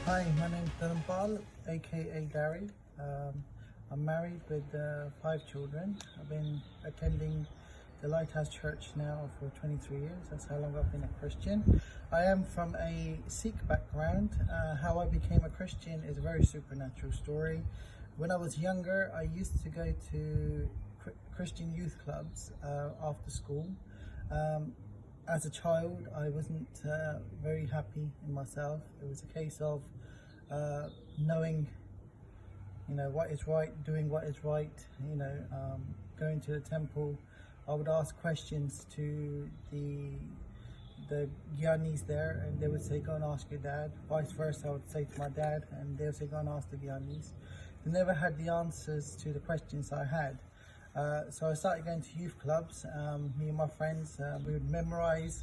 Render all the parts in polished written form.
Hi, my name is aka Dary. I'm married with 5 children. I've been attending the Lighthouse Church now for 23 years. That's how long I've been a Christian. I am from a Sikh background. How I became a Christian is a very supernatural story. When I was younger, I used to go to Christian youth clubs after school. As a child, I wasn't very happy in myself. It was a case of knowing, what is right, doing what is right. Going to the temple, I would ask questions to the gyanis there, and they would say, "Go and ask your dad." Vice versa, I would say to my dad, and they would say, "Go and ask the gyanis." They never had the answers to the questions I had. So I started going to youth clubs. Me and my friends, we would memorize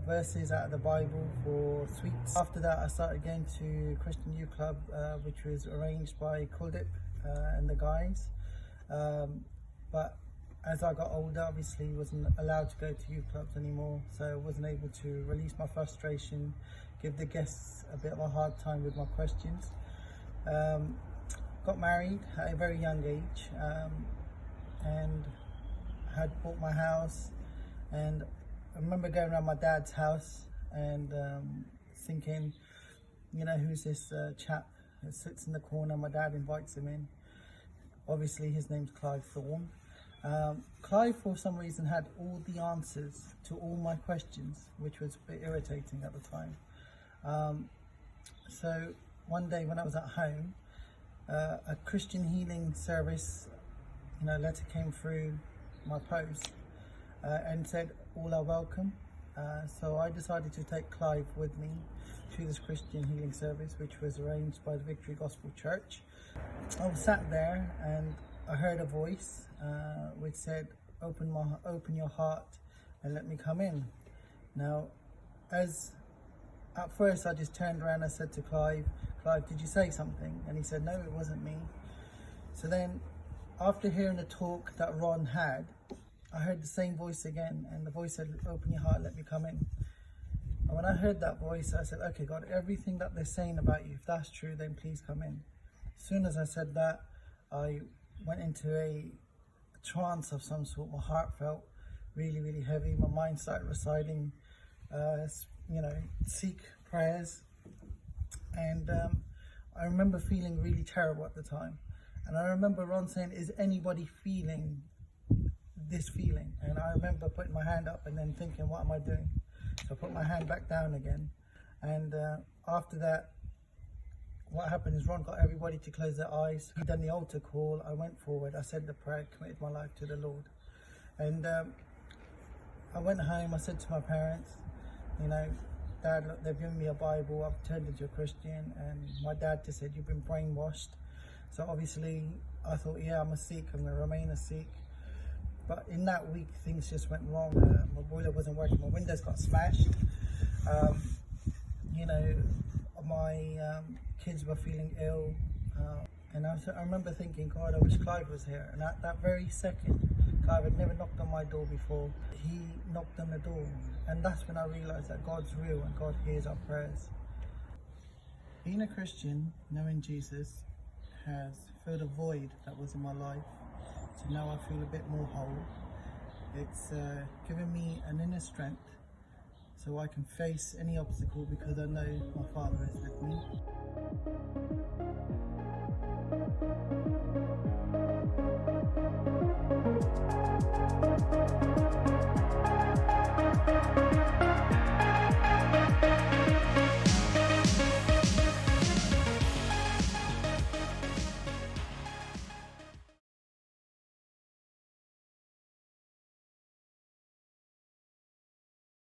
verses out of the Bible for sweets. After that, I started going to Christian youth club, which was arranged by Kuldip and the guys. But as I got older, obviously wasn't allowed to go to youth clubs anymore, so I wasn't able to release my frustration, give the guests a bit of a hard time with my questions. Got married at a very young age. And had bought my house, and I remember going around my dad's house and thinking, who's this chap that sits in the corner? My dad invites him in. Obviously his name's Clive Thorne. Clive, for some reason, had all the answers to all my questions, which was a bit irritating at the time. So one day when I was at home, a Christian healing service letter came through my post and said, "All are welcome." So I decided to take Clive with me to this Christian healing service, which was arranged by the Victory Gospel Church. I was sat there and I heard a voice which said, open your heart and let me come in." Now, at first I just turned around and I said to Clive, "Did you say something?" And he said, "No, it wasn't me." So then, after hearing the talk that Ron had, I heard the same voice again, and the voice said, "Open your heart, let me come in." And when I heard that voice, I said, "Okay, God, everything that they're saying about you, if that's true, then please come in." As soon as I said that, I went into a trance of some sort. My heart felt really, really heavy. My mind started reciting, Sikh prayers. And I remember feeling really terrible at the time. And I remember Ron saying, "Is anybody feeling this feeling?" And I remember putting my hand up and then thinking, what am I doing? So I put my hand back down again. And after that, what happened is Ron got everybody to close their eyes. He done the altar call. I went forward. I said the prayer, committed my life to the Lord. And I went home. I said to my parents, "Dad, look, they've given me a Bible. I've turned into a Christian." And my dad just said, "You've been brainwashed." So obviously I thought, yeah, I'm a Sikh, I'm going to remain a Sikh. But in that week, things just went wrong. My boiler wasn't working, my windows got smashed. My kids were feeling ill. And I remember thinking, God, I wish Clive was here. And at that very second, Clive had never knocked on my door before. He knocked on the door. And that's when I realised that God's real and God hears our prayers. Being a Christian, knowing Jesus, has filled a void that was in my life. So now I feel a bit more whole. It's given me an inner strength so I can face any obstacle because I know my Father is with me.